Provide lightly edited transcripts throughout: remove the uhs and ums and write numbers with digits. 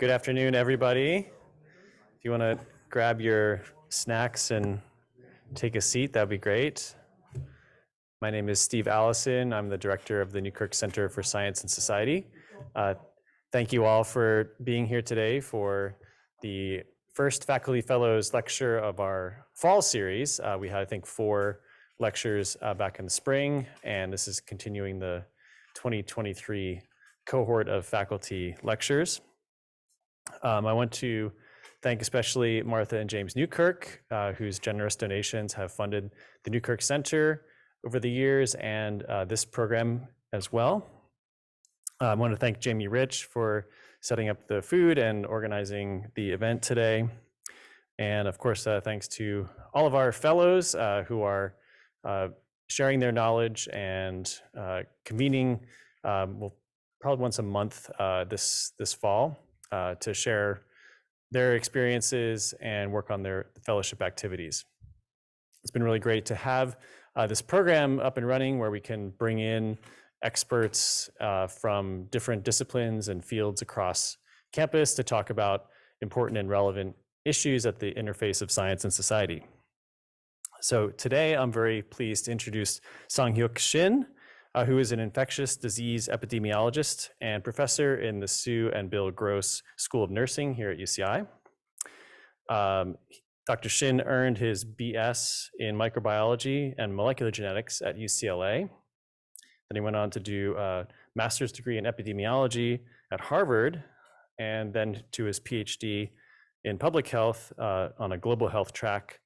Good afternoon, everybody. If you want to grab your snacks and take a seat, that'd be great. My name is Steve Allison. I'm the director of the Newkirk Center for Science and Society. Thank you all for being here today for the first Faculty Fellows lecture of our fall series. We had, I think, 4 lectures back in the spring, and this is continuing the 2023 cohort of faculty lectures. I want to thank especially Martha and James Newkirk, whose generous donations have funded the Newkirk Center over the years and this program as well. I want to thank Jamie Rich for setting up the food and organizing the event today. And of course, thanks to all of our fellows who are sharing their knowledge and convening probably once a month this fall to share their experiences and work on their fellowship activities. It's been really great to have this program up and running where we can bring in experts from different disciplines and fields across campus to talk about important and relevant issues at the interface of science and society. So today I'm very pleased to introduce Sanghyuk Shin, who is an infectious disease epidemiologist and professor in the Sue and Bill Gross School of Nursing here at UCI. Dr. Shin earned his BS in microbiology and molecular genetics at UCLA. Then he went on to do a master's degree in epidemiology at Harvard, and then to his PhD in public health on a global health track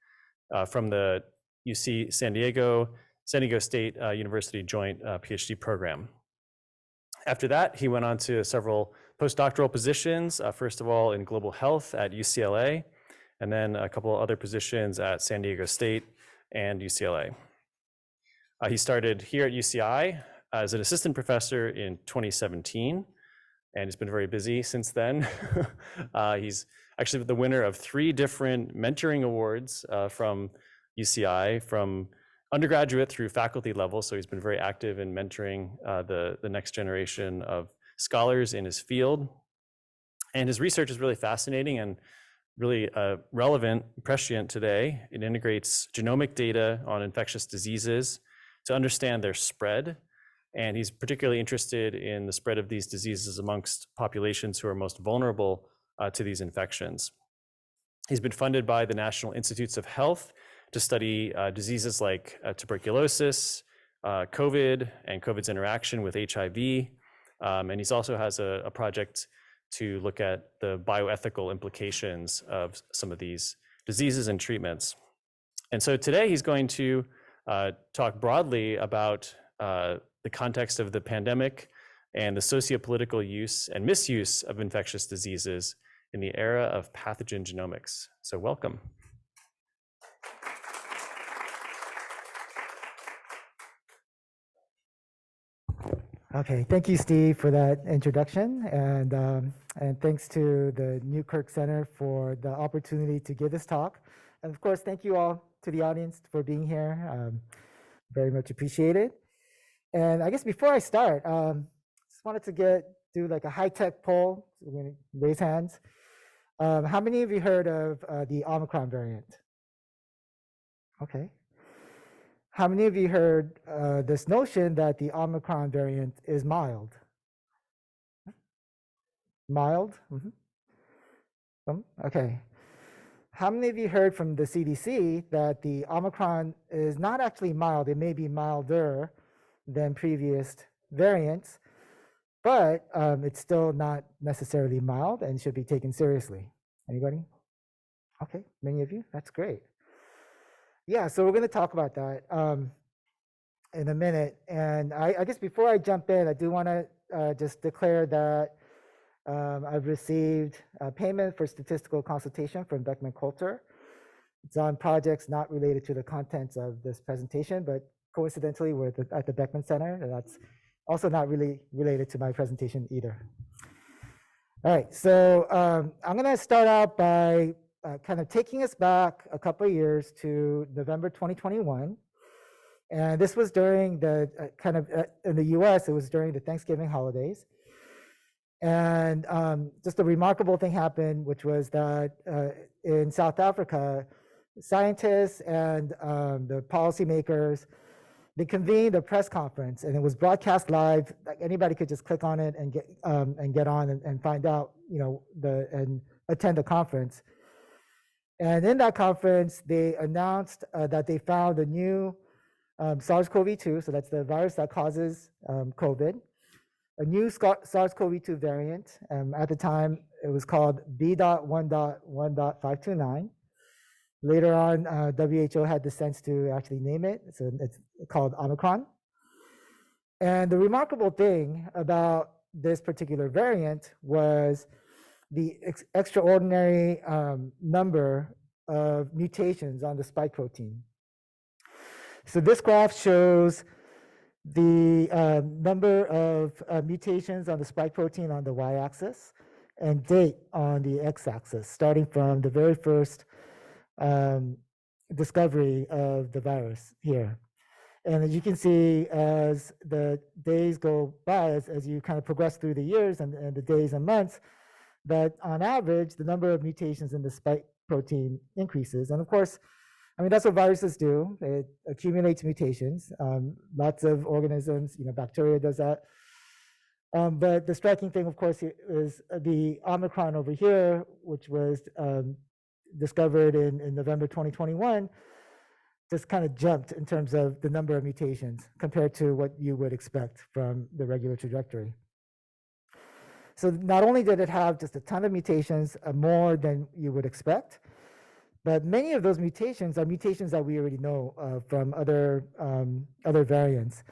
from the UC San Diego State University Joint PhD program. After that, he went on to several postdoctoral positions, first of all in global health at UCLA, and then a couple of other positions at San Diego State and UCLA. He started here at UCI as an assistant professor in 2017, and he's been very busy since then. He's actually the winner of 3 different mentoring awards from UCI, from undergraduate through faculty level, so he's been very active in mentoring the next generation of scholars in his field. And his research is really fascinating and really relevant, prescient today. It integrates genomic data on infectious diseases to understand their spread, and he's particularly interested in the spread of these diseases amongst populations who are most vulnerable to these infections. He's been funded by the National Institutes of Health to study diseases like tuberculosis, COVID, and COVID's interaction with HIV. And he also has a project to look at the bioethical implications of some of these diseases and treatments. And so today he's going to talk broadly about the context of the pandemic and the sociopolitical use and misuse of infectious diseases in the era of pathogen genomics. So welcome. Okay, thank you, Steve, for that introduction, and thanks to the Newkirk Center for the opportunity to give this talk. And of course, thank you all to the audience for being here. Very much appreciated. And I guess before I start, just wanted to do like a high-tech poll. So we're gonna raise hands. How many of you heard of the Omicron variant? Okay. How many of you heard this notion that the Omicron variant is mild? Mild? Mm-hmm. Okay. How many of you heard from the CDC that the Omicron is not actually mild? It may be milder than previous variants, but it's still not necessarily mild and should be taken seriously. Anybody? Okay, many of you. That's great. Yeah, so we're going to talk about that in a minute. And I guess before I jump in, I do want to just declare that I've received a payment for statistical consultation from Beckman Coulter. It's on projects not related to the contents of this presentation, but coincidentally, we're at the Beckman Center, and that's also not really related to my presentation either. All right, so I'm going to start out by kind of taking us back a couple of years to November 2021. And this was during the in the US, it was during the Thanksgiving holidays. And just a remarkable thing happened, which was that in South Africa, scientists and the policymakers, they convened a press conference, and it was broadcast live. Like anybody could just click on it and get on and find out, and attend the conference. And in that conference, they announced that they found a new SARS-CoV-2, so that's the virus that causes COVID, a new SARS-CoV-2 variant. At the time, it was called B.1.1.529. Later on, WHO had the sense to actually name it, so it's called Omicron. And the remarkable thing about this particular variant was the extraordinary number of mutations on the spike protein. So this graph shows the number of mutations on the spike protein on the y-axis and date on the x-axis, starting from the very first discovery of the virus here. And as you can see, as the days go by, as you kind of progress through the years and the days and months, that on average, the number of mutations in the spike protein increases. And of course, I mean, that's what viruses do. It accumulates mutations. Lots of organisms, bacteria does that. But the striking thing, of course, is the Omicron over here, which was discovered in November 2021, just kind of jumped in terms of the number of mutations compared to what you would expect from the regular trajectory. So not only did it have just a ton of mutations, more than you would expect, but many of those mutations are mutations that we already know from other variants.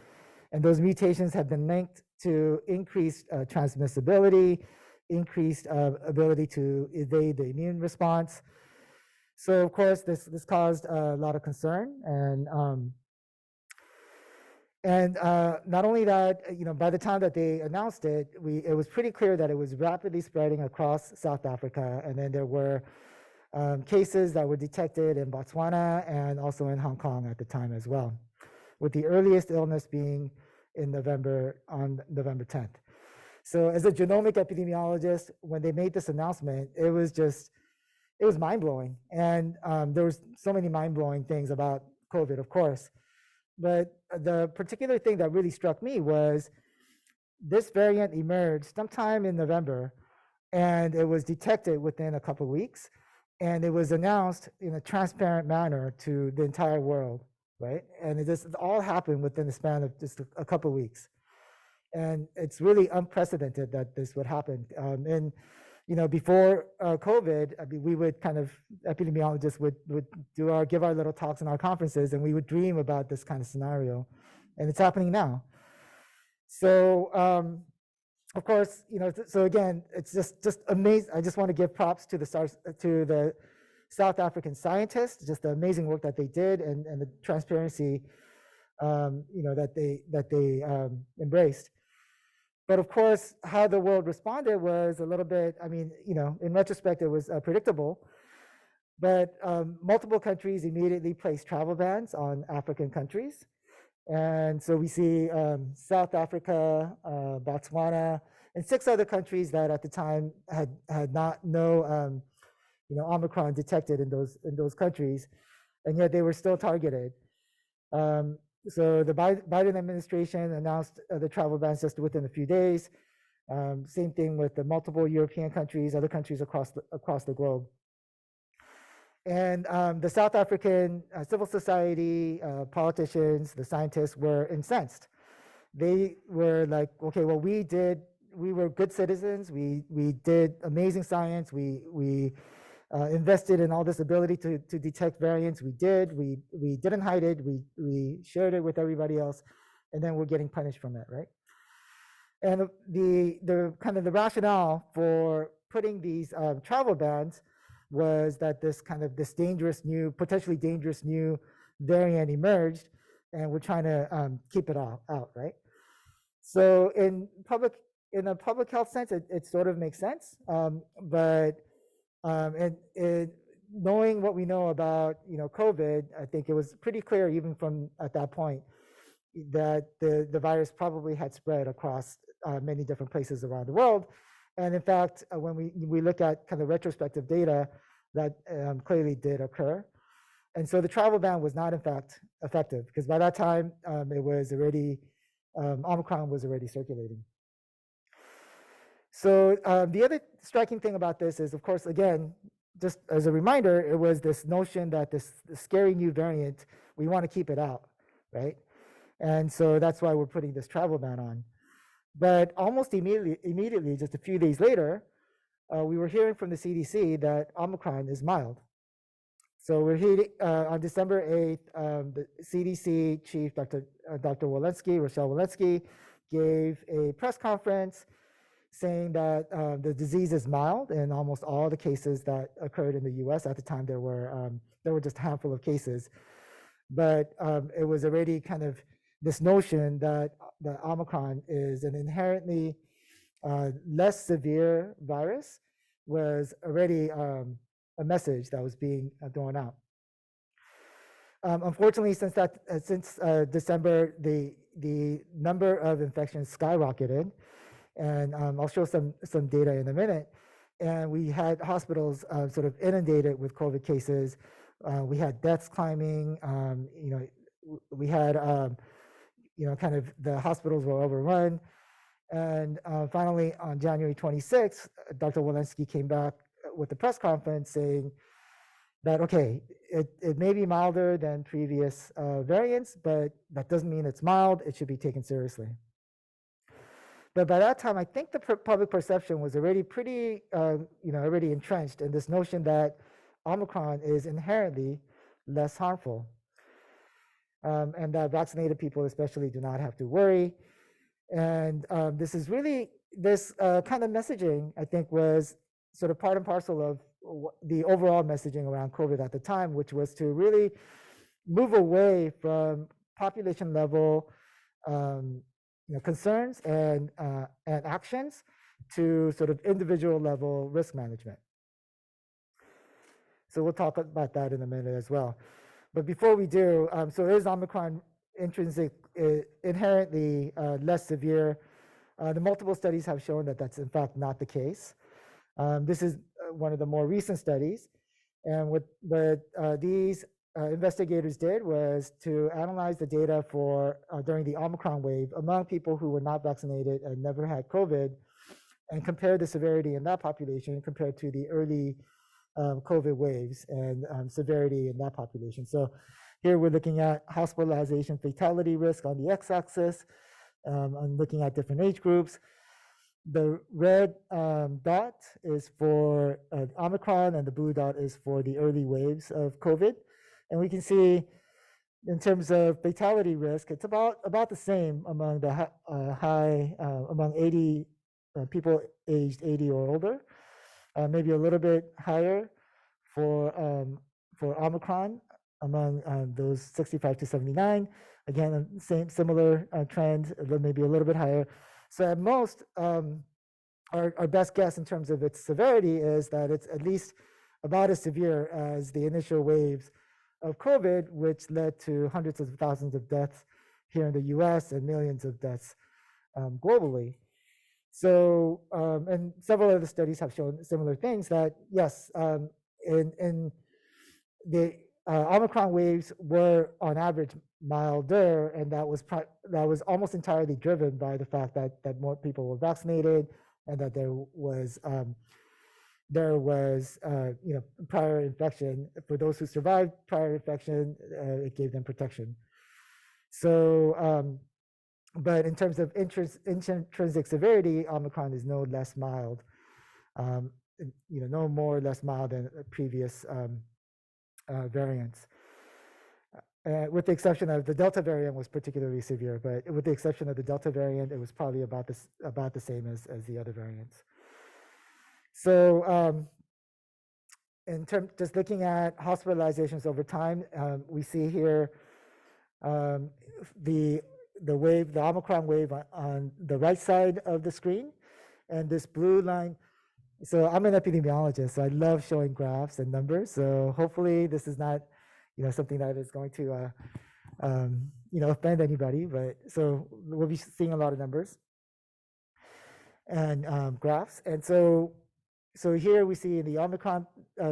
And those mutations have been linked to increased transmissibility, increased ability to evade the immune response. So of course, this caused a lot of concern, and not only that, by the time that they announced it, it was pretty clear that it was rapidly spreading across South Africa, and then there were cases that were detected in Botswana and also in Hong Kong at the time as well, with the earliest illness being on November 10th. So as a genomic epidemiologist, when they made this announcement, it was mind-blowing. And there was so many mind-blowing things about COVID, of course. But the particular thing that really struck me was this variant emerged sometime in November, and it was detected within a couple of weeks, and it was announced in a transparent manner to the entire world, right? And it all happened within the span of just a couple of weeks. And it's really unprecedented that this would happen. And before COVID, I mean, we would epidemiologists would give our little talks in our conferences, and we would dream about this kind of scenario, and it's happening now. So, of course, so again, it's just amazing. I just want to give props to the South African scientists, just the amazing work that they did, and the transparency, that they embraced. But of course, how the world responded was a little bit, I mean, in retrospect, it was predictable. But multiple countries immediately placed travel bans on African countries. And so we see South Africa, Botswana, and 6 other countries that at the time had no Omicron detected in those countries, and yet they were still targeted. So the Biden administration announced the travel bans just within a few days. Same thing with the multiple European countries, other countries across the globe. And the South African civil society, politicians, the scientists were incensed. They were like, okay, well, we were good citizens. We did amazing science. We invested in all this ability to detect variants. We didn't hide it. We shared it with everybody else, and then we're getting punished from it, right? And the kind of the rationale for putting these travel bans was that this potentially dangerous new variant emerged, and we're trying to keep it out, right? So in a public health sense, it sort of makes sense, but knowing what we know about COVID, I think it was pretty clear even from at that point that the virus probably had spread across many different places around the world, And in fact, when we look at kind of retrospective data, that clearly did occur. And so the travel ban was not, in fact, effective because by that time it was already, Omicron was already circulating. So the other striking thing about this is, of course, again, just as a reminder, it was this notion that this scary new variant, we want to keep it out, right? And so that's why we're putting this travel ban on. But almost immediately, just a few days later, we were hearing from the CDC that Omicron is mild. So we're hearing on December 8th, the CDC chief, Dr. Rochelle Walensky, gave a press conference saying that the disease is mild in almost all the cases that occurred in the US. At the time, there were just a handful of cases. But it was already kind of this notion that the Omicron is an inherently less severe virus was already a message that was being thrown out. Unfortunately, since December, the number of infections skyrocketed, and I'll show some data in a minute. And we had hospitals sort of inundated with COVID cases. We had deaths climbing. We had kind of the hospitals were overrun. And finally, on January 26th, Dr. Walensky came back with a press conference saying that, okay, it may be milder than previous variants, but that doesn't mean it's mild. It should be taken seriously. But by that time, I think the public perception was already pretty, already entrenched in this notion that Omicron is inherently less harmful, and that vaccinated people especially do not have to worry. And this is really, this kind of messaging, I think, was sort of part and parcel of the overall messaging around COVID at the time, which was to really move away from population level concerns and actions to sort of individual level risk management. So we'll talk about that in a minute as well. But before we do, so is Omicron inherently less severe? The multiple studies have shown that that's in fact not the case. This is one of the more recent studies. And what these investigators did was to analyze the data for during the Omicron wave among people who were not vaccinated and never had COVID, and compare the severity in that population compared to the early COVID waves and severity in that population. So here we're looking at hospitalization fatality risk on the x-axis. I'm looking at different age groups. The red dot is for Omicron, and the blue dot is for the early waves of COVID. And we can see in terms of fatality risk, it's about the same among the among 80 people aged 80 or older, maybe a little bit higher for Omicron among those 65 to 79. Again, similar trend, maybe a little bit higher. So at most, our best guess in terms of its severity is that it's at least about as severe as the initial waves of COVID, which led to hundreds of thousands of deaths here in the US and millions of deaths globally. So, and several other studies have shown similar things that, yes, in the Omicron waves were on average milder, and that was almost entirely driven by the fact that more people were vaccinated and that there was prior infection. For those who survived prior infection, it gave them protection. So, but in terms of intrinsic severity, Omicron is no less mild, no more or less mild than previous variants. With the exception of the Delta variant was particularly severe, but with the exception of the Delta variant, it was probably about the same as the other variants. So in terms, just looking at hospitalizations over time, we see here the Omicron wave on the right side of the screen, and this blue line. So I'm an epidemiologist, so I love showing graphs and numbers. So hopefully this is not, something that is going to, offend anybody. But so we'll be seeing a lot of numbers. and graphs. And so here we see in the Omicron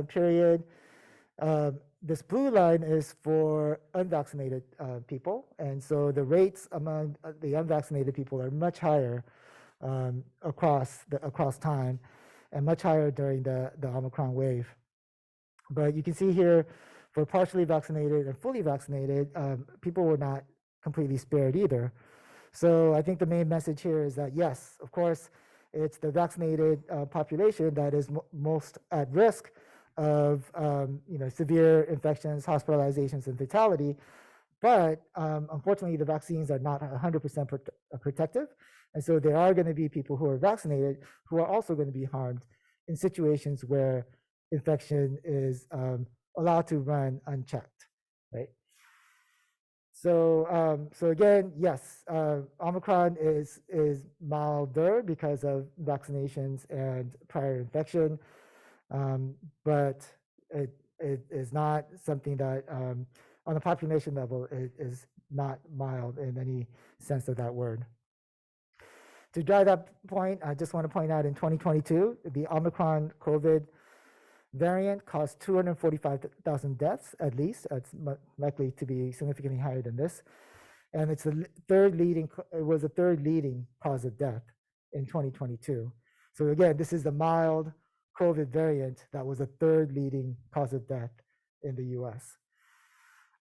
period, this blue line is for unvaccinated people. And so the rates among the unvaccinated people are much higher across time and much higher during the Omicron wave. But you can see here for partially vaccinated and fully vaccinated, people were not completely spared either. So I think the main message here is that, yes, of course, it's the vaccinated population that is most at risk of severe infections, hospitalizations, and fatality. But unfortunately, the vaccines are not 100% protective. And so there are going to be people who are vaccinated who are also going to be harmed in situations where infection is allowed to run unchecked, right? So again, yes, Omicron is milder because of vaccinations and prior infection, but it is not something that on a population level is not mild in any sense of that word. To drive that point, I just want to point out in 2022, the Omicron COVID variant caused 245,000 deaths at least. It's likely to be significantly higher than this. And it's it was the third leading cause of death in 2022. So again, this is the mild COVID variant that was the third leading cause of death in the US.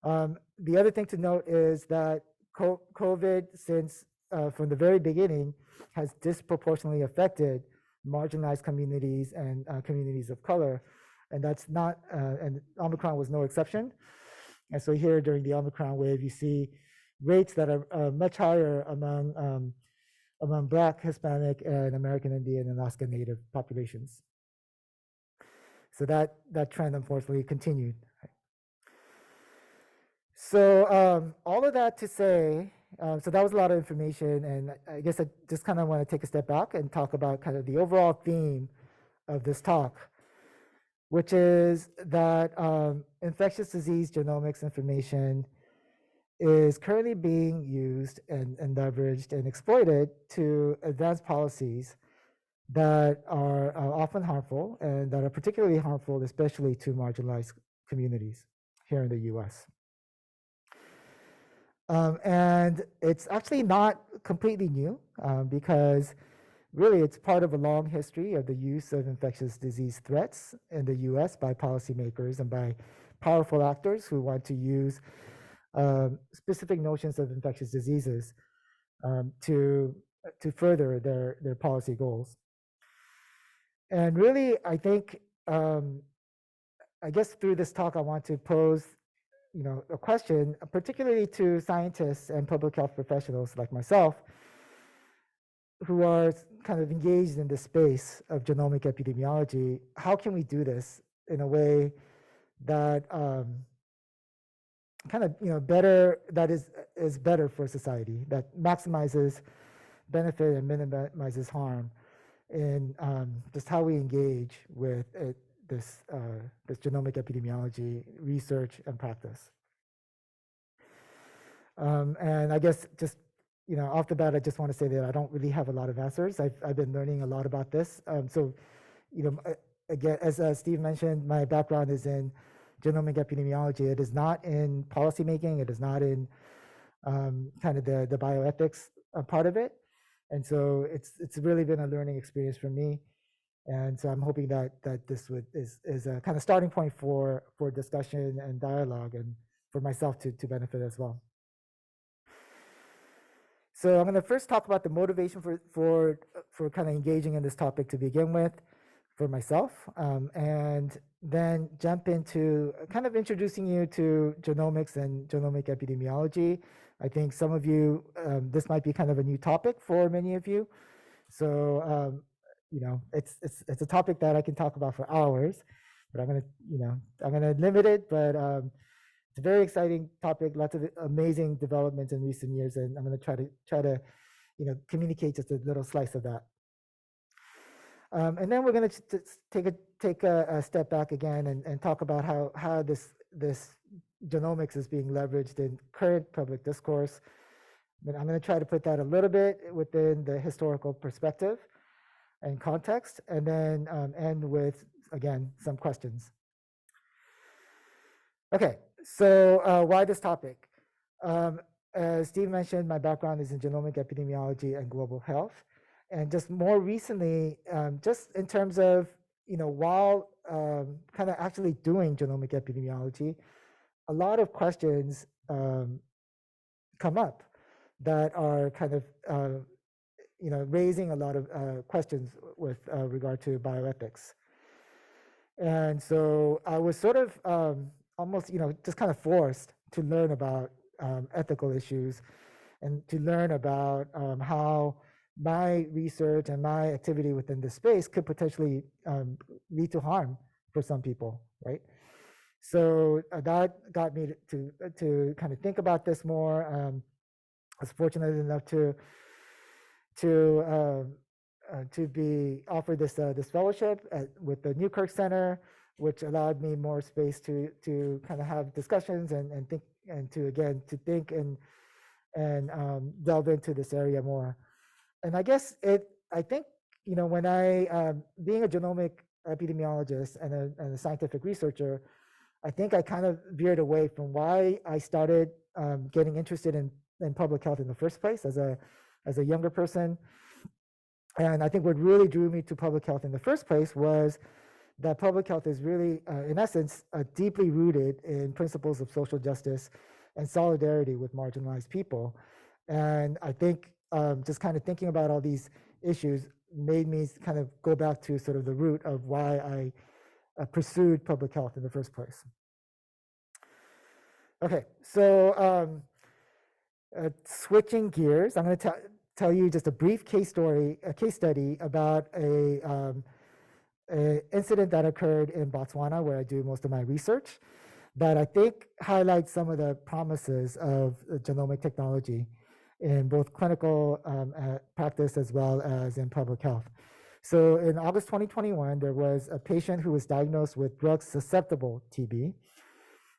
The other thing to note is that COVID, since from the very beginning, has disproportionately affected marginalized communities and communities of color. And that's not, and Omicron was no exception. And so here during the Omicron wave, you see rates that are much higher among Black, Hispanic, and American Indian and Alaska Native populations. So that trend unfortunately continued. So all of that to say, so that was a lot of information, and I guess I just kind of want to take a step back and talk about kind of the overall theme of this talk, which is that infectious disease genomics information is currently being used and leveraged and exploited to advance policies that are often harmful and that are particularly harmful, especially to marginalized communities here in the US. And it's actually not completely new because really it's part of a long history of the use of infectious disease threats in the US by policymakers and by powerful actors who want to use specific notions of infectious diseases to further their policy goals. And really, I think, I guess through this talk, I want to pose a question, particularly to scientists and public health professionals like myself, who are kind of engaged in the space of genomic epidemiology. How can we do this in a way that kind of better, that is better for society, that maximizes benefit and minimizes harm in just how we engage with this genomic epidemiology research and practice. And I guess just off the bat, I just want to say that I don't really have a lot of answers. I've been learning a lot about this. So again, as Steve mentioned, my background is in genomic epidemiology. It is not in policymaking. It is not in kind of the bioethics part of it. And so it's really been a learning experience for me. And so I'm hoping that this is a kind of starting point for discussion and dialogue, and for myself to benefit as well. So I'm going to first talk about the motivation for kind of engaging in this topic to begin with, for myself, and then jump into kind of introducing you to genomics and genomic epidemiology. I think some of you, this might be kind of a new topic for many of you. So it's a topic that I can talk about for hours, but I'm gonna limit it. But it's a very exciting topic, lots of amazing developments in recent years, and I'm gonna try to communicate just a little slice of that. And then we're gonna take a step back again and talk about how this genomics is being leveraged in current public discourse. But I'm gonna try to put that a little bit within the historical perspective. and context, and then end with, again, some questions. Okay, so why this topic? As Steve mentioned, my background is in genomic epidemiology and global health. And just more recently, just in terms of, while kind of actually doing genomic epidemiology, a lot of questions come up that are kind of, raising a lot of questions with regard to bioethics. And so I was sort of almost, just kind of forced to learn about ethical issues and to learn about how my research and my activity within this space could potentially lead to harm for some people, right? So that got me to kind of think about this more. I was fortunate enough to be offered this fellowship with the Newkirk Center, which allowed me more space to kind of have discussions and think, and to think and delve into this area more. And I guess I think, when I, being a genomic epidemiologist and a scientific researcher, I think I kind of veered away from why I started getting interested in public health in the first place as a younger person. And I think what really drew me to public health in the first place was that public health is really, in essence, deeply rooted in principles of social justice and solidarity with marginalized people. And I think just kind of thinking about all these issues made me kind of go back to sort of the root of why I pursued public health in the first place. Okay, so switching gears, I'm going to tell you just a brief case study about a incident that occurred in Botswana, where I do most of my research, that I think highlights some of the promises of genomic technology in both clinical practice as well as in public health. So in August 2021, there was a patient who was diagnosed with drug-susceptible TB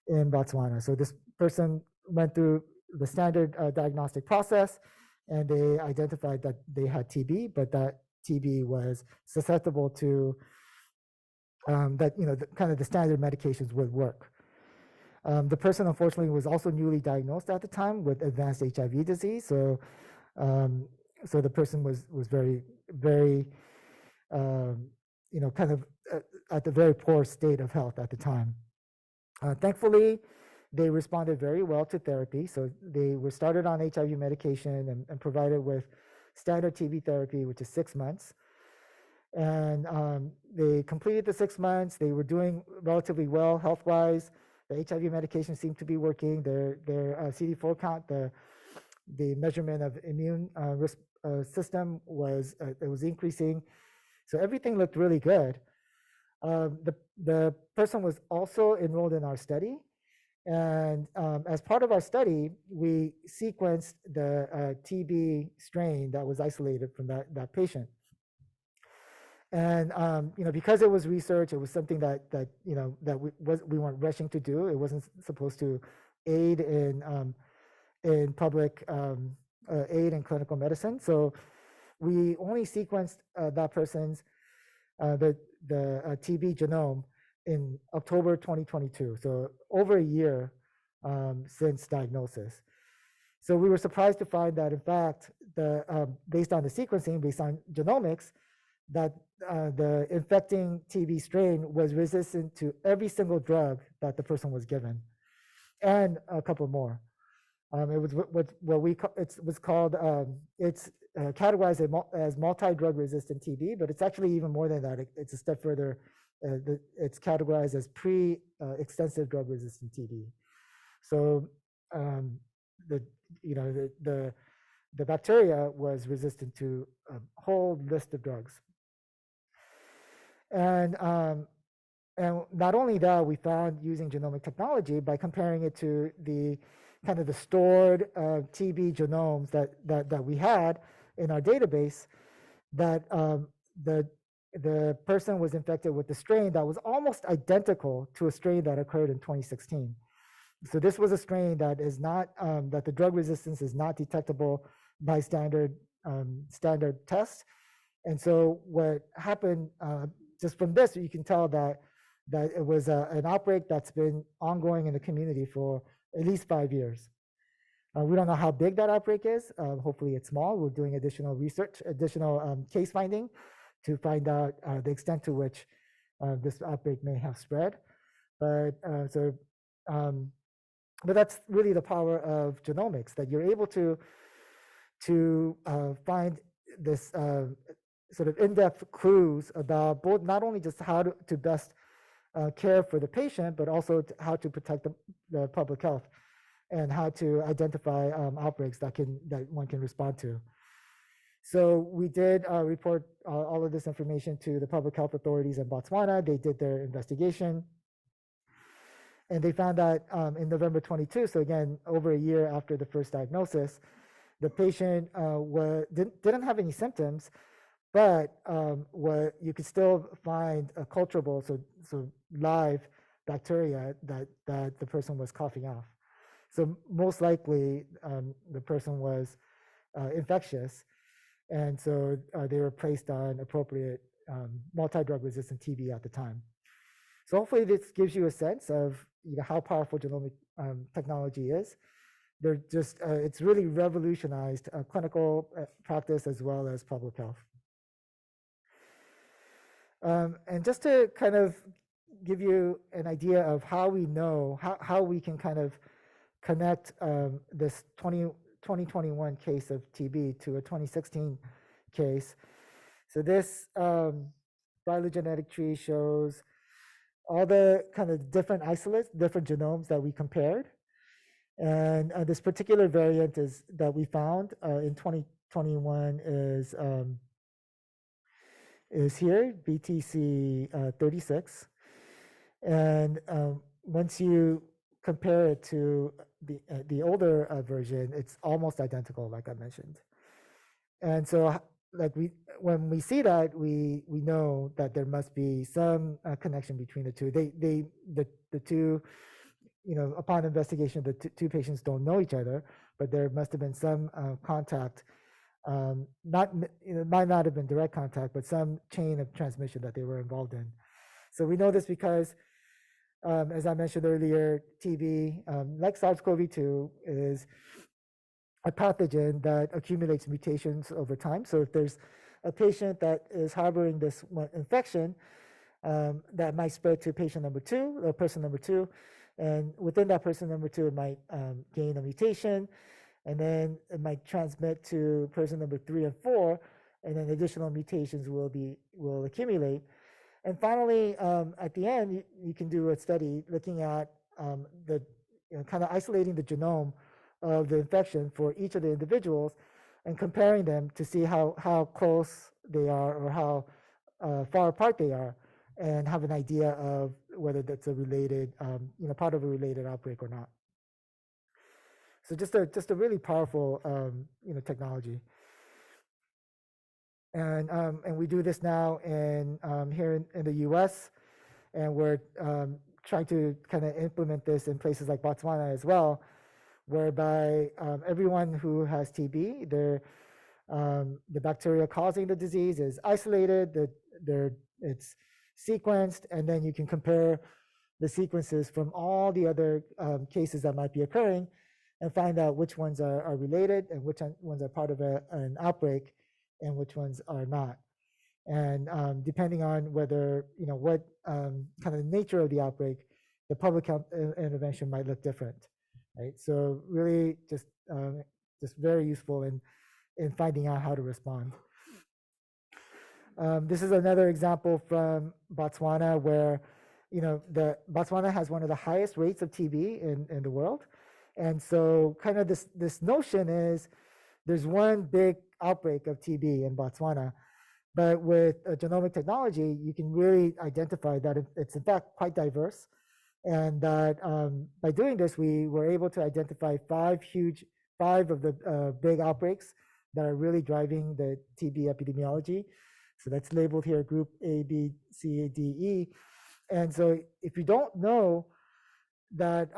in Botswana. So this person went through the standard diagnostic process, and they identified that they had TB, but that TB was susceptible to kind of the standard medications would work. The person, unfortunately, was also newly diagnosed at the time with advanced HIV disease. So, so the person was very, very, kind of at the very poor state of health at the time. Thankfully, they responded very well to therapy. So they were started on HIV medication and provided with standard TB therapy, which is 6 months. And they completed the 6 months. They were doing relatively well health-wise. The HIV medication seemed to be working. Their CD4 count, the measurement of immune system was increasing. So everything looked really good. The person was also enrolled in our study. And as part of our study, we sequenced the TB strain that was isolated from that patient. And because it was research, it was something that we weren't rushing to do. It wasn't supposed to aid in public aid in clinical medicine. So we only sequenced that person's the TB genome in October 2022. So over a year since diagnosis. So we were surprised to find that, in fact, based on the sequencing, based on genomics, that the infecting TB strain was resistant to every single drug that the person was given, and a couple more. It was what we call, it was called, it's categorized as multi-drug resistant TB, but it's actually even more than that. It's a step further. It's categorized as pre-extensive drug resistant TB. So the bacteria was resistant to a whole list of drugs. And not only that, we found using genomic technology by comparing it to the kind of the stored TB genomes that we had in our database, that the person was infected with the strain that was almost identical to a strain that occurred in 2016. So this was a strain that is not, that the drug resistance is not detectable by standard tests. And so what happened, just from this, you can tell that it was an outbreak that's been ongoing in the community for at least 5 years. We don't know how big that outbreak is. Hopefully it's small. We're doing additional research, additional case finding to find out the extent to which this outbreak may have spread. But but that's really the power of genomics, that you're able to find this sort of in-depth clues about both not only just how to best care for the patient, but also how to protect the public health and how to identify outbreaks that one can respond to. So we did report all of this information to the public health authorities in Botswana. They did their investigation. And they found that in November 22, so again, over a year after the first diagnosis, the patient didn't have any symptoms, but what you could still find a culturable, so live bacteria that the person was coughing off. So most likely the person was infectious, and so they were placed on appropriate multi-drug resistant TB at the time. So hopefully this gives you a sense of how powerful genomic technology is. It's really revolutionized clinical practice as well as public health. And just to kind of give you an idea of how we know, how we can kind of connect this 2021 case of TB to a 2016 case. So this phylogenetic tree shows all the kind of different isolates, different genomes that we compared. And this particular variant that we found in 2021 is here, BTC 36. And once you compare it to the older version, it's almost identical, like I mentioned. And so when we see that, we know that there must be some connection between the two. The two, upon investigation, the two patients don't know each other, but there must have been some contact. Might not have been direct contact, but some chain of transmission that they were involved in. So we know this because, as I mentioned earlier, TB, like SARS-CoV-2, is a pathogen that accumulates mutations over time. So if there's a patient that is harboring this infection, that might spread to patient number 2 or person number 2, and within that person number 2, it might gain a mutation, and then it might transmit to person number 3 and 4, and then additional mutations will accumulate. And finally, at the end, you can do a study looking at kind of isolating the genome of the infection for each of the individuals and comparing them to see how close they are or how far apart they are, and have an idea of whether that's a related, part of a related outbreak or not. So just a really powerful, technology. And we do this now here in the U.S., and we're trying to kind of implement this in places like Botswana as well, whereby everyone who has TB, the bacteria causing the disease is isolated, it's sequenced, and then you can compare the sequences from all the other cases that might be occurring and find out which ones are related and which ones are part of an outbreak and which ones are not. And depending on whether, what kind of nature of the outbreak, the public health intervention might look different, right? So really just very useful in finding out how to respond. This is another example from Botswana where, Botswana has one of the highest rates of TB in the world. And so kind of this notion is there's one big outbreak of TB in Botswana, but with genomic technology, you can really identify that it's in fact quite diverse. And that by doing this, we were able to identify five of the big outbreaks that are really driving the TB epidemiology. So that's labeled here, group A, B, C, D, E. And so if you don't know that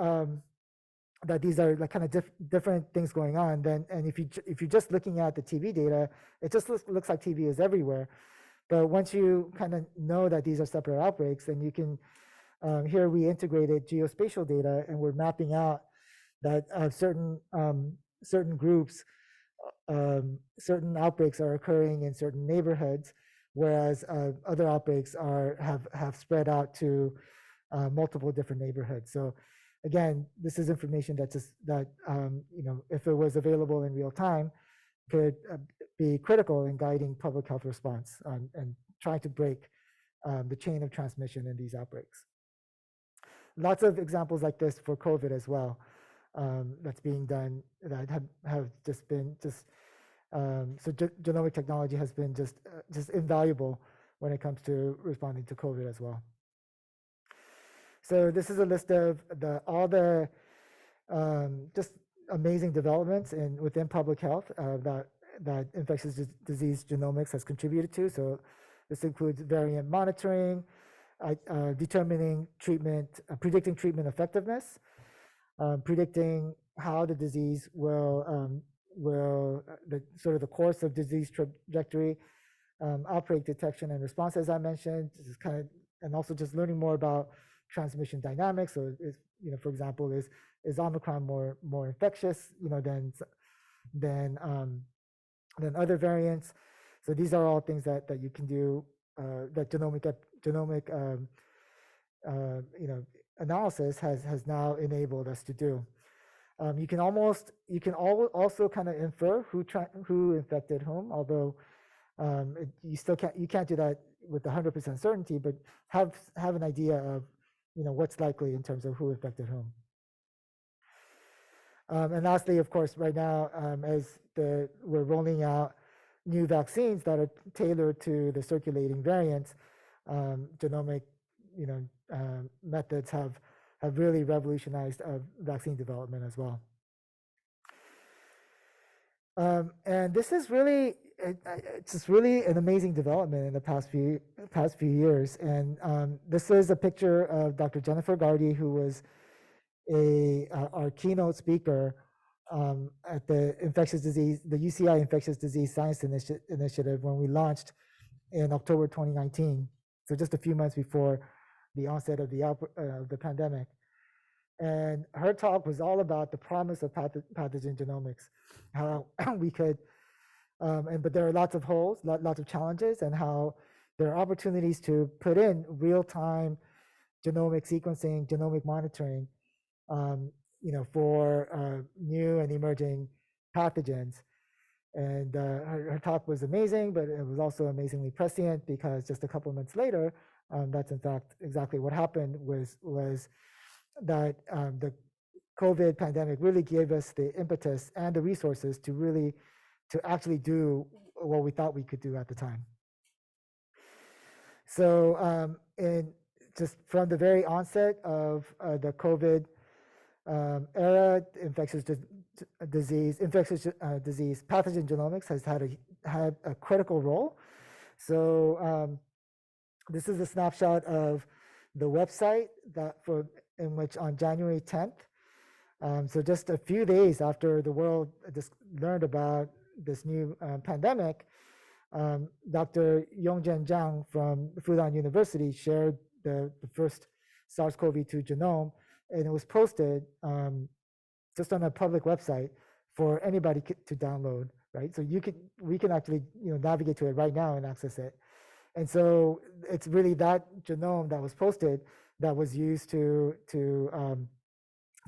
that these are like kind of different things going on. Then, and if you're just looking at the TB data, it just looks like TB is everywhere. But once you kind of know that these are separate outbreaks, then you can, here we integrated geospatial data, and we're mapping out that certain groups, certain outbreaks are occurring in certain neighborhoods, whereas other outbreaks have spread out to multiple different neighborhoods. So again, this is information that if it was available in real time, could be critical in guiding public health response and trying to break the chain of transmission in these outbreaks. Lots of examples like this for COVID as well, that's being done, that have just been so genomic technology has been just invaluable when it comes to responding to COVID as well. So this is a list of all the just amazing developments within public health that infectious disease genomics has contributed to. So this includes variant monitoring, determining treatment, predicting treatment effectiveness, predicting how the disease will the course of disease trajectory, outbreak detection and response, as I mentioned, just kind of, and also just learning more about transmission dynamics. So, for example, is Omicron more infectious, than other variants? So these are all things that you can do, that genomic analysis has now enabled us to do. You can also kind of infer who infected whom, although you can't do that with 100% certainty, but have an idea of what's likely in terms of who infected whom. And lastly, of course, right now, as we're rolling out new vaccines that are tailored to the circulating variants, genomic methods have really revolutionized vaccine development as well. And this is really, it's just really an amazing development in the past few years. And this is a picture of Dr. Jennifer Gardy, who was our keynote speaker at the UCI Infectious Disease Science Initiative when we launched in October 2019. So just a few months before the onset of the pandemic. And her talk was all about the promise of pathogen genomics, how we could, but there are lots of holes, lots of challenges, and how there are opportunities to put in real-time genomic sequencing, genomic monitoring, for new and emerging pathogens. And her talk was amazing, but it was also amazingly prescient, because just a couple of months later, that's in fact exactly what happened, was that the COVID pandemic really gave us the impetus and the resources to actually do what we thought we could do at the time. So just from the very onset of the COVID era, infectious disease pathogen genomics has had a critical role. So this is a snapshot of the website in which on January 10th, so just a few days after the world just learned about this new pandemic, Dr. Yongzhen Zhang from Fudan University shared the first SARS-CoV-2 genome, and it was posted just on a public website for anybody to download, right? So we can actually navigate to it right now and access it. And so it's really that genome that was posted that was used to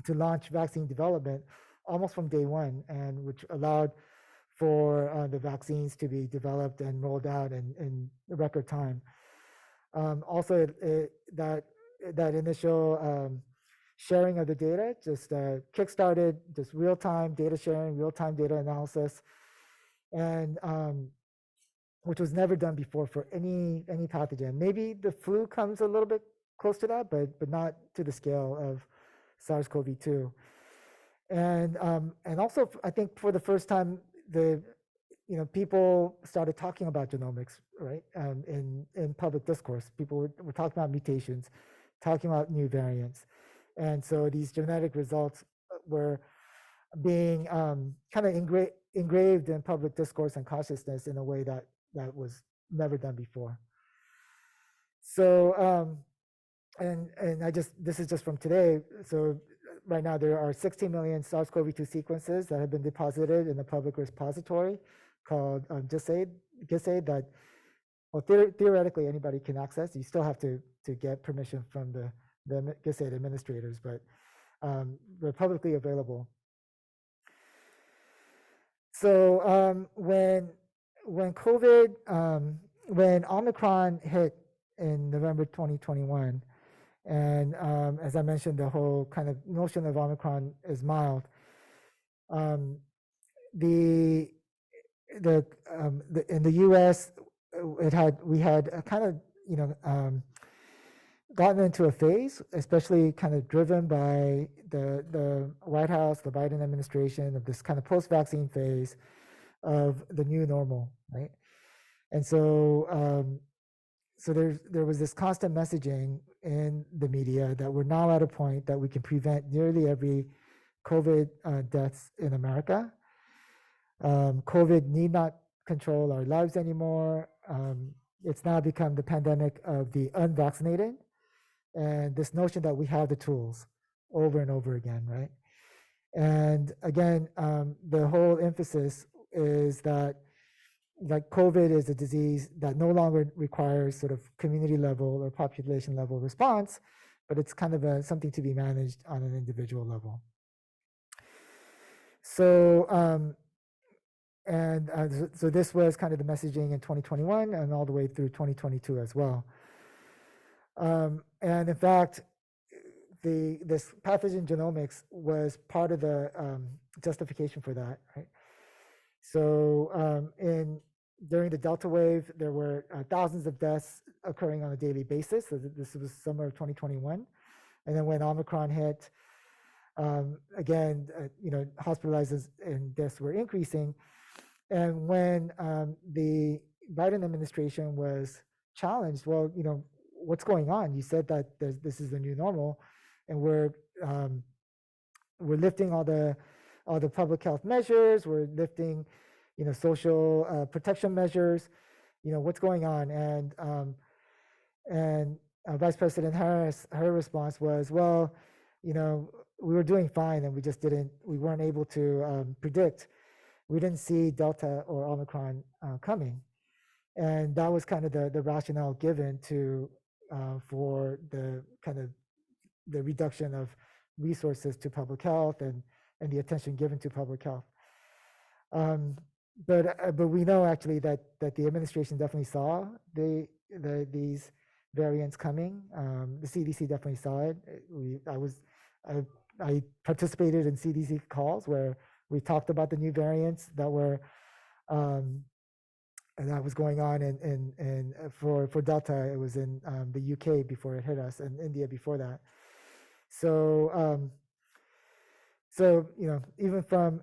launch vaccine development almost from day one, and which allowed for the vaccines to be developed and rolled out in record time. Also, that initial sharing of the data just kickstarted just real-time data sharing, real-time data analysis, and which was never done before for any pathogen. Maybe the flu comes a little bit close to that, but not to the scale of SARS-CoV-2. And also, I think for the first time, people started talking about genomics, right? In public discourse, people were talking about mutations, talking about new variants, and so these genetic results were being kind of engraved in public discourse and consciousness in a way that was never done before. So and this is just from today. So right now there are 16 million SARS-CoV-2 sequences that have been deposited in a public repository called GISAID that, well, theoretically anybody can access. You still have to get permission from the GISAID administrators, but they're publicly available. So when COVID, when Omicron hit in November 2021, and as I mentioned, the whole kind of notion of Omicron is mild. In the U.S., we had kind of gotten into a phase, especially kind of driven by the White House, the Biden administration, of this kind of post-vaccine phase of the new normal, right? And so so there was this constant messaging in the media that we're now at a point that we can prevent nearly every COVID deaths in America. COVID need not control our lives anymore. It's now become the pandemic of the unvaccinated, and this notion that we have the tools over and over again, right? And again, the whole emphasis is that like COVID is a disease that no longer requires sort of community level or population level response, but it's kind of something to be managed on an individual level. So, so this was kind of the messaging in 2021 and all the way through 2022 as well. And in fact, this pathogen genomics was part of the justification for that, right? So during the Delta wave, there were thousands of deaths occurring on a daily basis. So this was summer of 2021. And then when Omicron hit, again, hospitalized and deaths were increasing. And when the Biden administration was challenged, well, what's going on? You said that this is the new normal, and we're lifting all the public health measures. We're lifting, social protection measures. What's going on? And Vice President Harris, her response was, well, we were doing fine, and we weren't able to predict. We didn't see Delta or Omicron coming, and that was kind of the rationale given to for the kind of the reduction of resources to public health and the attention given to public health. But we know actually that the administration definitely saw these variants coming. The CDC definitely saw it. I participated in CDC calls where we talked about the new variants that were and that was going on in for Delta. It was in the UK before it hit us, and India before that. So even from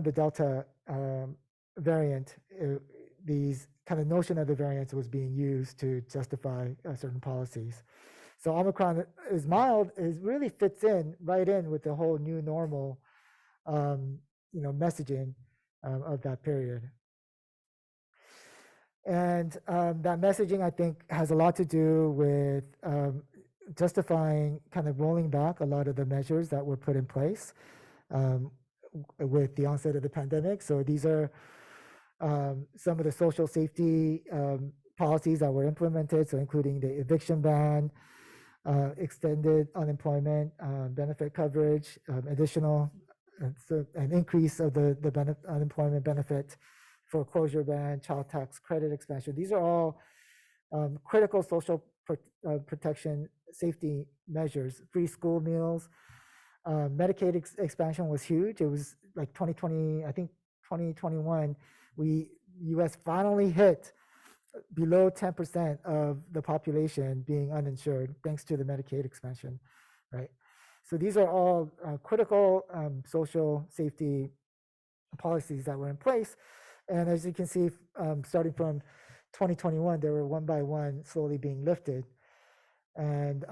the Delta variant, these kind of notion of the variants was being used to justify certain policies. So Omicron is mild, really fits right in with the whole new normal, messaging of that period. And that messaging, I think, has a lot to do with justifying kind of rolling back a lot of the measures that were put in place with the onset of the pandemic. So these are some of the social safety policies that were implemented, so including the eviction ban, extended unemployment benefit coverage, additional an increase of the unemployment benefit, foreclosure ban, child tax credit expansion. These are all critical social protection safety measures. Free school meals, Medicaid expansion was huge. It was like 2020, I think 2021, U.S. finally hit below 10% of the population being uninsured thanks to the Medicaid expansion, right? So these are all critical social safety policies that were in place. And as you can see, starting from 2021, they were one by one slowly being lifted. And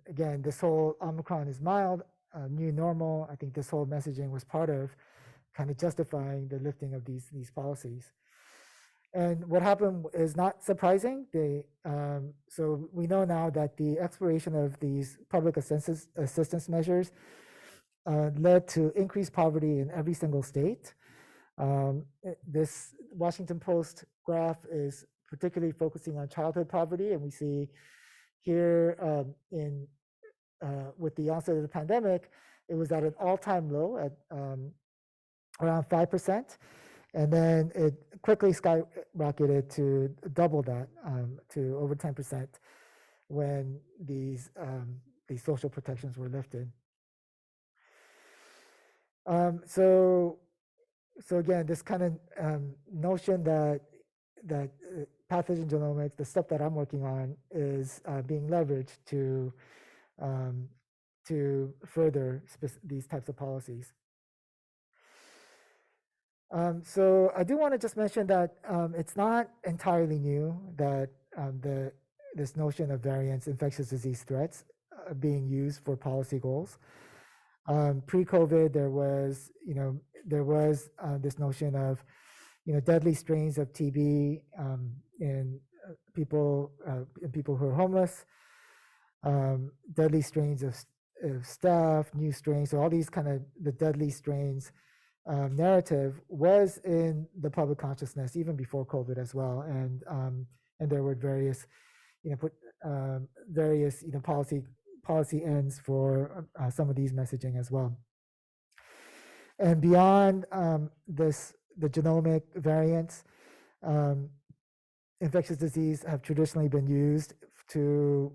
again, this whole Omicron is mild new normal. I think this whole messaging was part of kind of justifying the lifting of these policies. And what happened is not surprising. So we know now that the expiration of these public assistance measures led to increased poverty in every single state. This Washington Post graph is particularly focusing on childhood poverty, and we see here with the onset of the pandemic, it was at an all-time low at around 5%, and then it quickly skyrocketed to double that, to over 10% when these social protections were lifted. So again, this kind of notion that pathogen genomics, the stuff that I'm working on, is being leveraged to further these types of policies. So I do want to just mention that it's not entirely new that this notion of variants, infectious disease threats, being used for policy goals. Pre-COVID, there was this notion of deadly strains of TB in people who are homeless, deadly strains of staph, new strains. So all these kind of the deadly strains narrative was in the public consciousness even before COVID as well, and there were various policy ends for some of these messaging as well. And beyond the genomic variants, infectious disease have traditionally been used to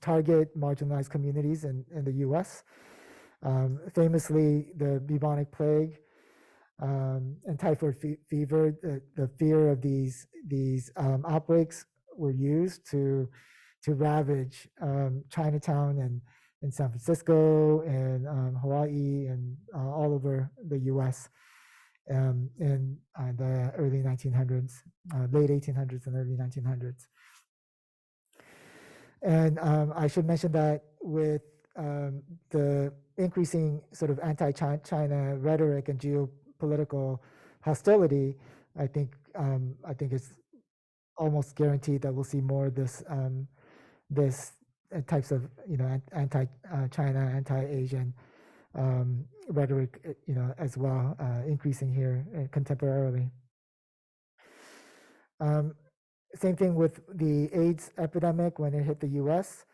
target marginalized communities in the U.S. Famously, the bubonic plague and typhoid fever. The fear of these outbreaks were used to ravage Chinatown and in San Francisco and Hawaii and all over the U.S. In the early 1900s, late 1800s and early 1900s. And I should mention that with the increasing sort of anti-China rhetoric and geopolitical hostility, I think it's almost guaranteed that we'll see more of this types of anti-China, anti-Asian rhetoric, as well, increasing here contemporarily. Same thing with the AIDS epidemic when it hit the U.S.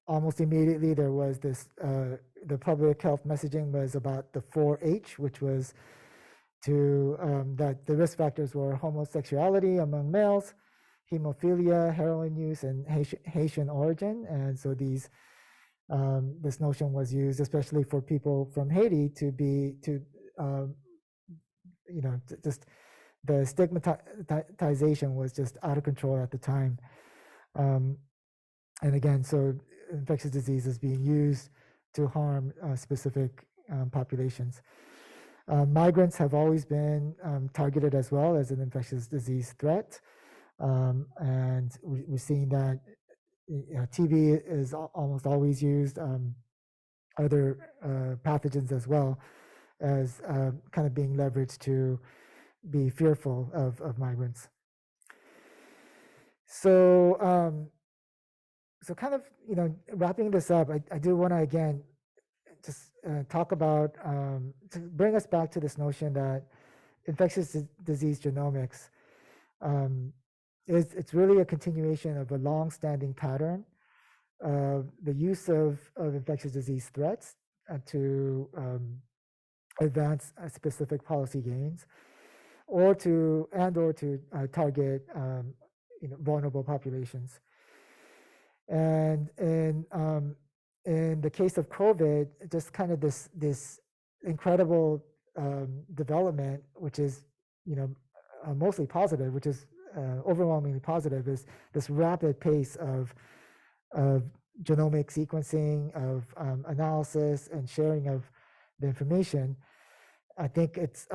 Almost immediately there was this, the public health messaging was about the 4-H, which was that the risk factors were homosexuality among males, hemophilia, heroin use, and Haitian origin. And so this notion was used, especially for people from Haiti, just the stigmatization was just out of control at the time. And again, so infectious disease is being used to harm specific populations. Migrants have always been targeted as well as an infectious disease threat. And we're seeing that TB is almost always used, other pathogens as well, as kind of being leveraged to be fearful of migrants. So so kind of wrapping this up, I do want to again just talk about to bring us back to this notion that infectious disease genomics it's really a continuation of a long-standing pattern of the use of infectious disease threats to advance specific policy gains, or to target vulnerable populations. And in the case of COVID, just kind of this incredible development, which is mostly positive, which is overwhelmingly positive, is this rapid pace of genomic sequencing, of analysis and sharing of the information. I think it's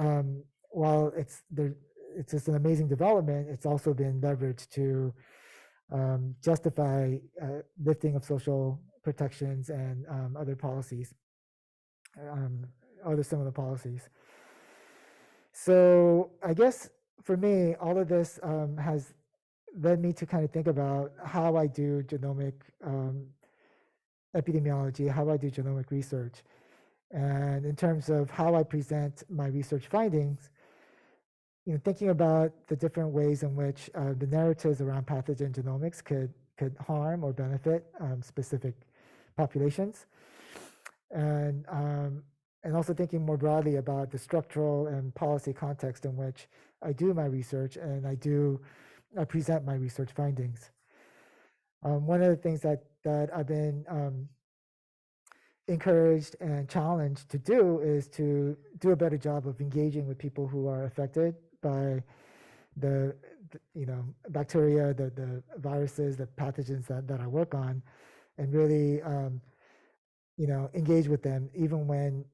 while it's just an amazing development, it's also been leveraged to justify lifting of social protections and other policies, other similar policies. So I guess for me, all of this has led me to kind of think about how I do genomic epidemiology, how I do genomic research. And in terms of how I present my research findings, thinking about the different ways in which the narratives around pathogen genomics could harm or benefit specific populations, and also thinking more broadly about the structural and policy context in which I do my research and I present my research findings. One of the things that I've been encouraged and challenged to do is to do a better job of engaging with people who are affected by the bacteria, the viruses, the pathogens that I work on, and really engage with them even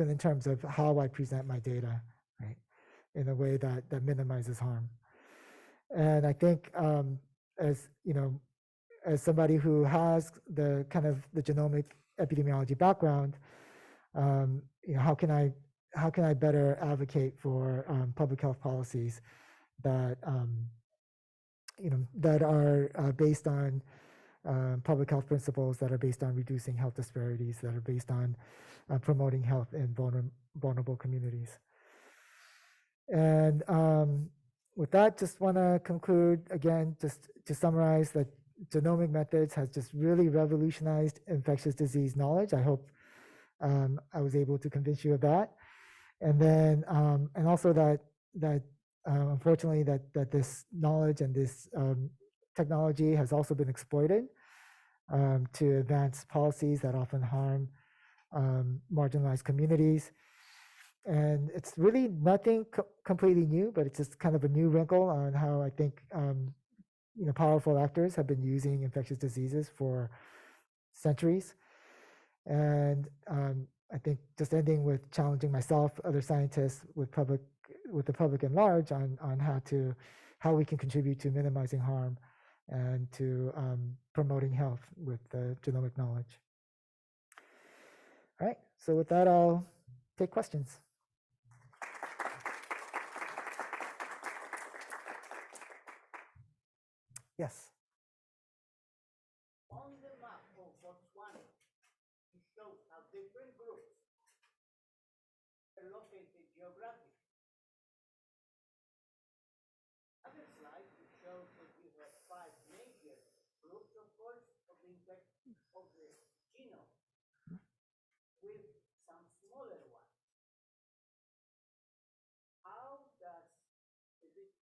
in terms of how I present my data, right, in a way that minimizes harm. And I think as somebody who has the kind of the genomic epidemiology background, how can I better advocate for public health policies that that are based on public health principles, that are based on reducing health disparities, that are based on promoting health in vulnerable communities. And with that, just want to conclude again, just to summarize, that genomic methods has just really revolutionized infectious disease knowledge. I hope I was able to convince you of that. And then, and also that unfortunately that this knowledge and this technology has also been exploited to advance policies that often harm marginalized communities. And it's really nothing completely new, but it's just kind of a new wrinkle on how I think powerful actors have been using infectious diseases for centuries. And I think just ending with challenging myself, other scientists, with the public at large on how we can contribute to minimizing harm and to promoting health with genomic knowledge. All right, so with that, I'll take questions. Yes. On the map of Botswana, it shows how different groups are located geographically. Other slide, it shows that you have 5 major groups, of course, of the genome, with some smaller ones. How does the detection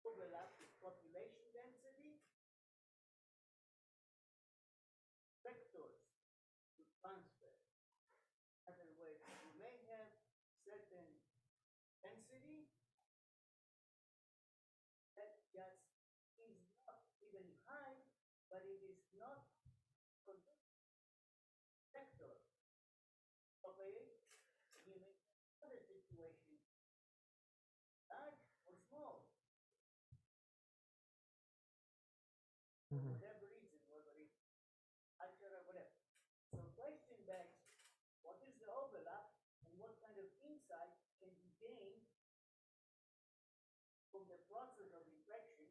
overlap with population density, vectors to transfer? In other words, you may have certain density that just is not even high, but it is not vector. Okay, you may have other situation, large or small. For whatever reason, whether it's culture or whatever. So question begs, what is the overlap and what kind of insight can be gained from the process of infection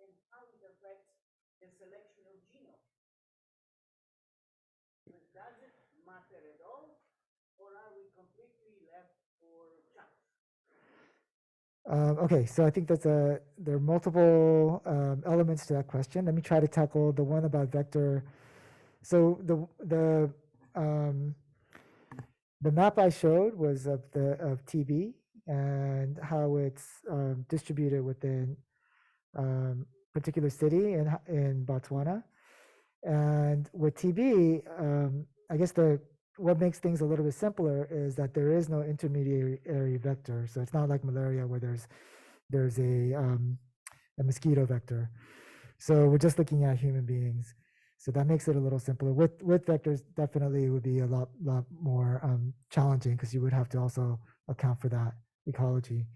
and how it affects the selection of genome? Does it matter at all, or are we completely left for chance? Okay, so I think there are multiple elements to that question. Let me try to tackle the one about vector. So the map I showed was of TB and how it's distributed within particular city in Botswana. And with TB, I guess what makes things a little bit simpler is that there is no intermediary vector. So it's not like malaria where there's a mosquito vector. So we're just looking at human beings. So that makes it a little simpler. With vectors, definitely it would be a lot more challenging because you would have to also account for that ecology.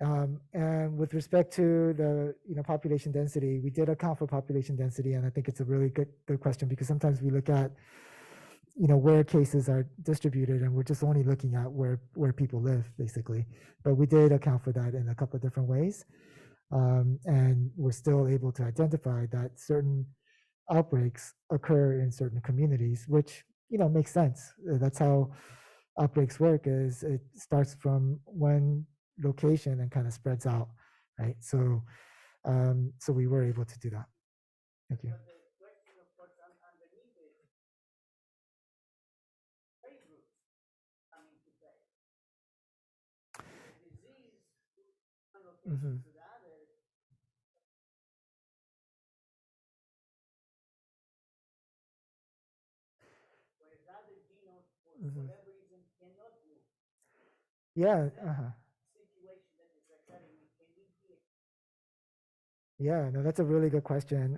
And with respect to the population density, we did account for population density, and I think it's a really good question, because sometimes we look at where cases are distributed, and we're just only looking at where people live, basically. But we did account for that in a couple of different ways, and we're still able to identify that certain outbreaks occur in certain communities, which makes sense. That's how outbreaks work. Is it starts from one location and kind of spreads out, right? So so we were able to do that. Thank you. But the question, of course, underneath it, trade routes come into play. The disease, one location to the other, whereas other genomes, for whatever reason, cannot move. Yeah. Situation that is occurring, can we be? Yeah, no, that's a really good question.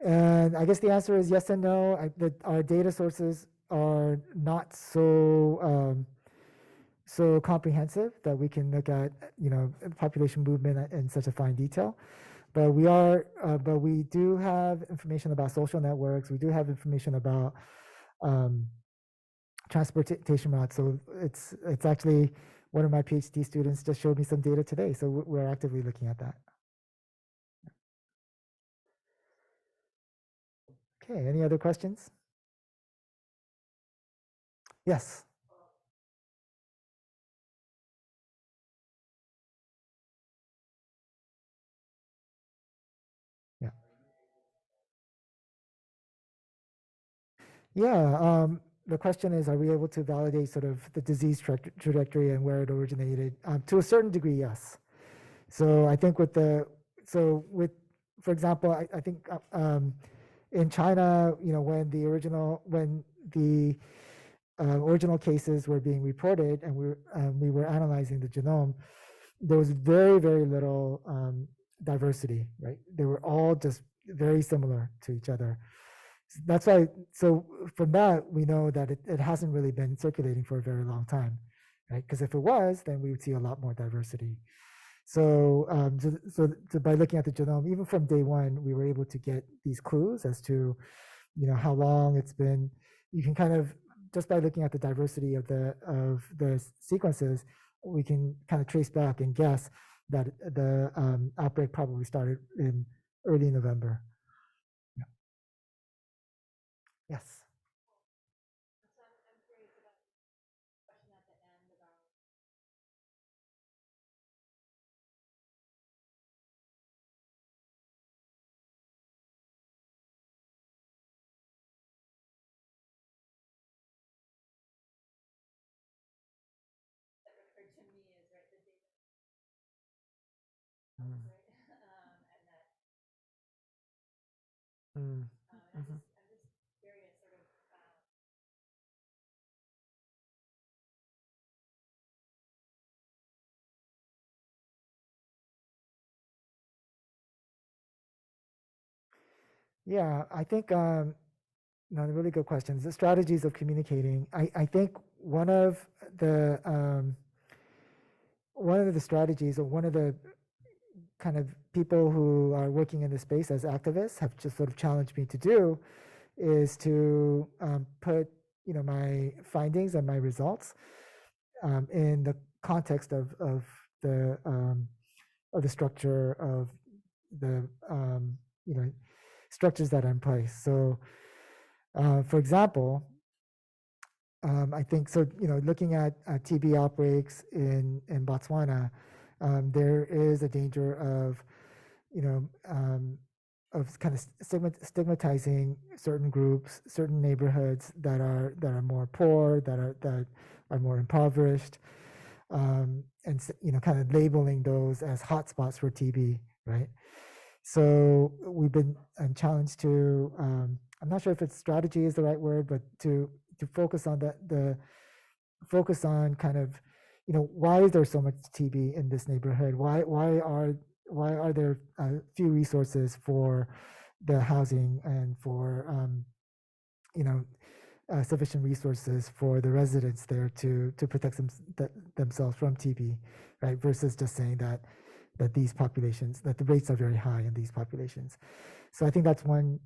And I guess the answer is yes and no. Our data sources are not so so comprehensive that we can look at population movement in such a fine detail. But we do have information about social networks. We do have information about transportation routes. So it's actually one of my PhD students just showed me some data today. So we're actively looking at that. Okay, any other questions? Yes. Yeah. Yeah. The question is, are we able to validate sort of the disease trajectory and where it originated? To a certain degree, yes. So I think for example, I think in China, when the original cases were being reported, and we were analyzing the genome, there was very, very little diversity, right? They were all just very similar to each other. That's why, so from that, we know that it hasn't really been circulating for a very long time, right? Because if it was, then we would see a lot more diversity. So, so by looking at the genome, even from day one, we were able to get these clues as to, how long it's been. You can kind of, just by looking at the diversity of the sequences, we can kind of trace back and guess that the outbreak probably started in early November. Yeah. Yes. So I'm curious about the question at the end about that occurred to me is right the data, right, and that. And I'm just curious, sort of. Yeah, I think no, really good questions. The strategies of communicating. I think one of the strategies, or one of the kind of people who are working in the space as activists have just sort of challenged me to do, is to put my findings and my results in the context of the structure of the structures that are in place. So, for example, I think so. Looking at TB outbreaks in Botswana, there is a danger of kind of stigmatizing certain groups, certain neighborhoods that are more poor, that are more impoverished, and kind of labeling those as hotspots for TB, right? So we've been challenged to, I'm not sure if it's strategy is the right word, but to focus on focus on kind of, why is there so much TB in this neighborhood? Why are there few resources for the housing and for sufficient resources for the residents there to protect themselves from TB, right? Versus just saying that these populations, that the rates are very high in these populations. So I think that's one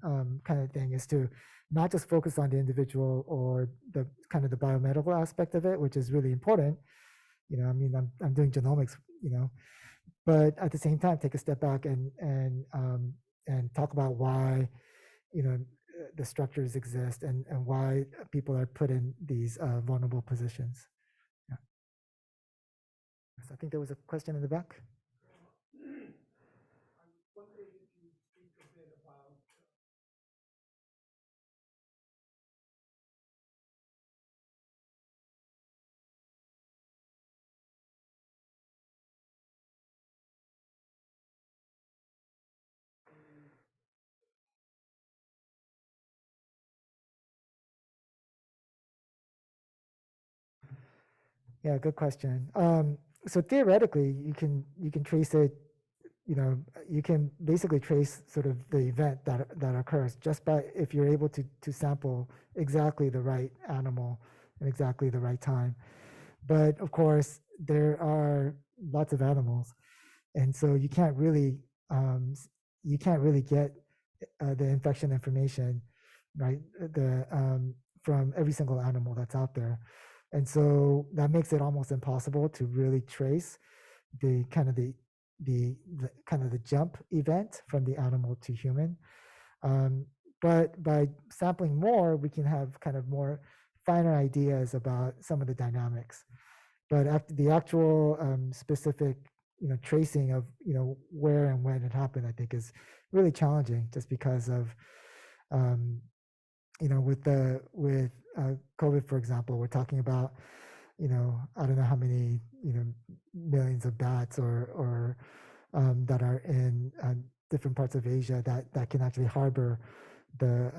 kind of thing, is to not just focus on the individual or the kind of the biomedical aspect of it, which is really important. You know, I mean, I'm doing genomics, you know, but at the same time, take a step back and talk about why, you know, the structures exist and why people are put in these vulnerable positions. Yeah. So I think there was a question in the back. I was wondering if you speak a bit about Yeah, good question. So theoretically, you can trace it. You know, you can basically trace sort of the event that occurs just by, if you're able to sample exactly the right animal and exactly the right time. But of course, there are lots of animals, and so you can't really get the infection information, right? From every single animal that's out there, and so that makes it almost impossible to really trace the kind of the kind of the jump event from the animal to human. But by sampling more, we can have kind of more finer ideas about some of the dynamics. But after the actual specific, you know, tracing of, you know, where and when it happened, I think is really challenging, just because of, you know, with COVID, for example, we're talking about, you know, I don't know how many, you know, millions of bats or that are in different parts of Asia that can actually harbor the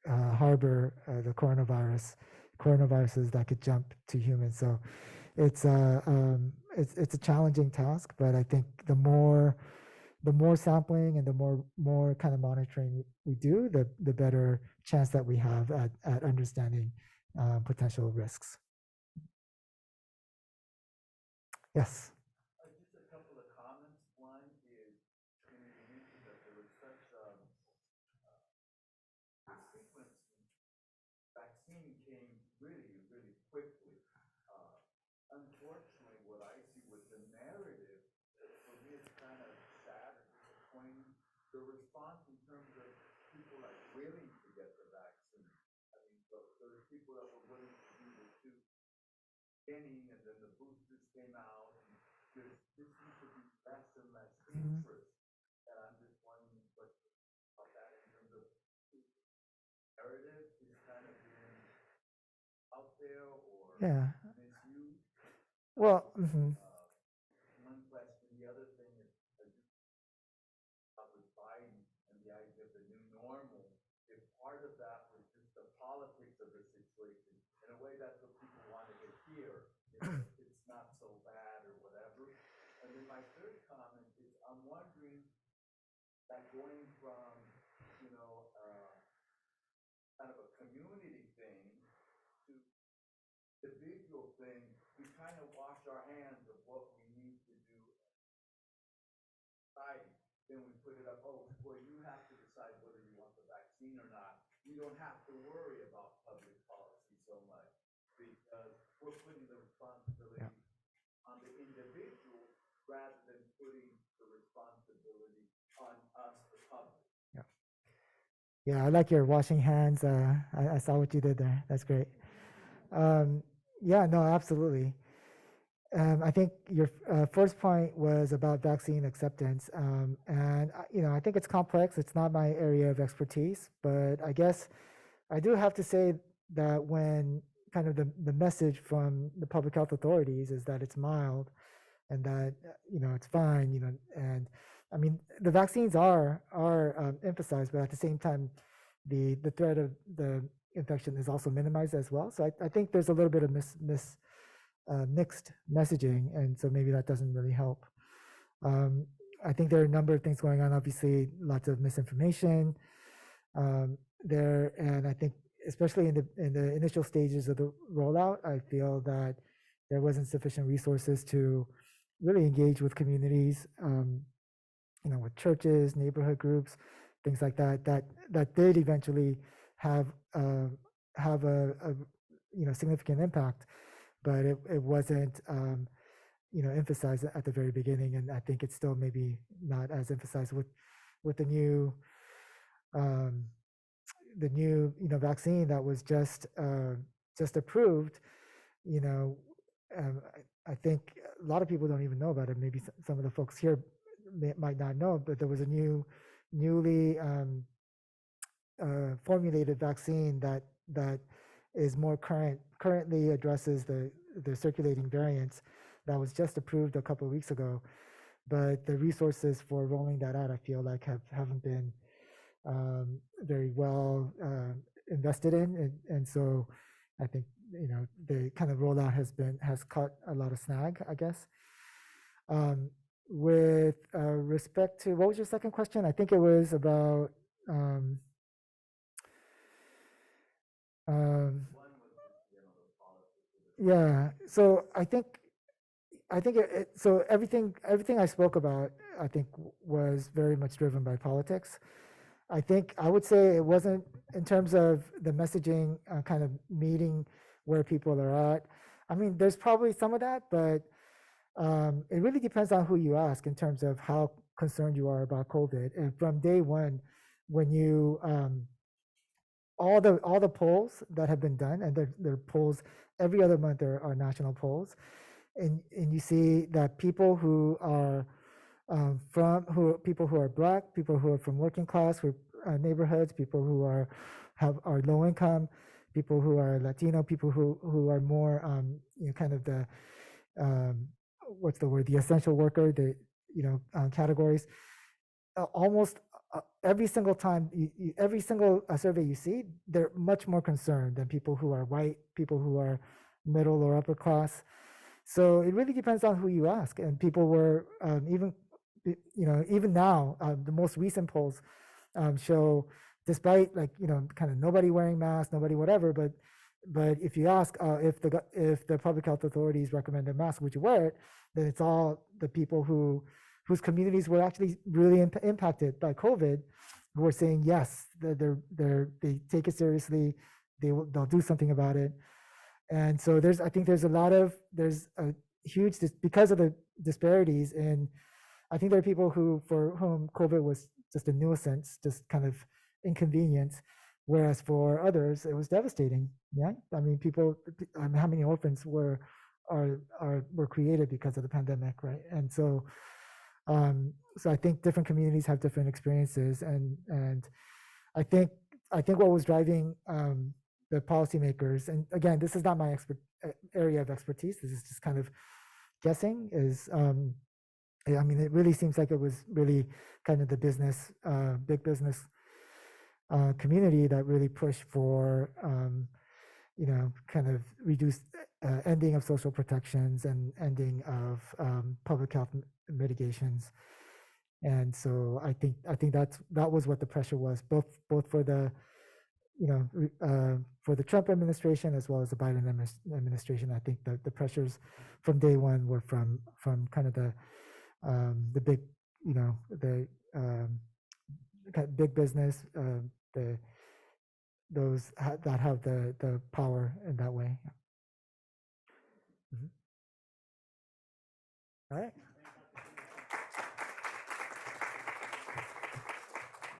the coronaviruses that could jump to humans. So it's it's a challenging task, but I think the more sampling and the more kind of monitoring we do, the better chance that we have at understanding potential risks. Yes. Just a couple of comments. One is, you know, you mentioned that there was such the sequence vaccine came really, really quickly. Unfortunately, what I see with the narrative, for me, it's kind of sad or disappointing. The response in terms of people like willing to get the vaccine. I mean, so there's people that were willing to do the two beginning, and then the boosters came out, and there seems to be less and less interest. And I'm just wondering what about that in terms of narrative is kind of being out there or Yeah. misused. Well. One question. The other thing is with Biden and the idea of the new normal. If part of that was just the politics of the situation, in a way, that's what people wanted to hear. You know, it's not so bad or whatever. And then my third comment is, I'm wondering that going from, you know, kind of a community thing to individual thing, we kind of wash our hands of what we need to do. Then we put it up, oh, well, you have to decide whether you want the vaccine or not. You don't have to worry about public policy so much, because we're putting the responsibility on the individual rather than putting the responsibility on us, the public. Yeah, I like your washing hands. I saw what you did there. That's great. Yeah, no, absolutely. I think your first point was about vaccine acceptance, and you know, I think it's complex. It's not my area of expertise, but I guess I do have to say that when kind of the message from the public health authorities is that it's mild and that you know, it's fine, you know, and I mean, the vaccines are emphasized, but at the same time, the threat of the infection is also minimized as well. So I think there's a little bit of mixed messaging, and so maybe that doesn't really help. I think there are a number of things going on. Obviously, lots of misinformation there, and I think especially in the initial stages of the rollout, I feel that there wasn't sufficient resources to really engage with communities, with churches, neighborhood groups, things like that. That did eventually have a significant impact, but it wasn't emphasized at the very beginning, and I think it's still maybe not as emphasized with the new vaccine that was just approved. I think a lot of people don't even know about it. Maybe some of the folks here might not know, but there was a newly formulated vaccine that is more currently addresses the circulating variants that was just approved a couple of weeks ago. But the resources for rolling that out, I feel like haven't been very well invested in, and so I think the kind of rollout has caught a lot of snag, I guess. With respect to, what was your second question? I think it was about yeah. So I think so everything I spoke about, I think, was very much driven by politics. I think I would say it wasn't in terms of the messaging kind of meeting where people are at. I mean, there's probably some of that, but it really depends on who you ask in terms of how concerned you are about COVID. And from day one, when you all the polls that have been done, and they're polls every other month, there are national polls, and you see that people who are people who are Black, people who are from working class neighborhoods, people who are low income, people who are Latino, people who are more kind of the what's the word, the essential worker, the categories. Almost every single time, every single survey you see, they're much more concerned than people who are white, people who are middle or upper class. So it really depends on who you ask, and people were even now, the most recent polls show, despite kind of nobody wearing masks, nobody whatever, but if you ask if the public health authorities recommend a mask, would you wear it? Then it's all the people whose communities were actually really impacted by COVID, who are saying yes, they take it seriously, they'll do something about it. And so I think there's a huge, because of the disparities, and I think there are people for whom COVID was just a nuisance, just kind of inconvenience, whereas for others it was devastating. Yeah, I mean, how many orphans were created because of the pandemic, right? And so I think different communities have different experiences, and I think what was driving the policymakers, and again, this is not my area of expertise, this is just kind of guessing, is I mean, it really seems like it was really kind of the big business community that really pushed for kind of reduced ending of social protections and ending of public health mitigations. And so I think that was what the pressure was, both for the for the Trump administration as well as the Biden administration. I think the pressures from day one were from kind of the big, the kind of big business, those that have the power in that way. All right.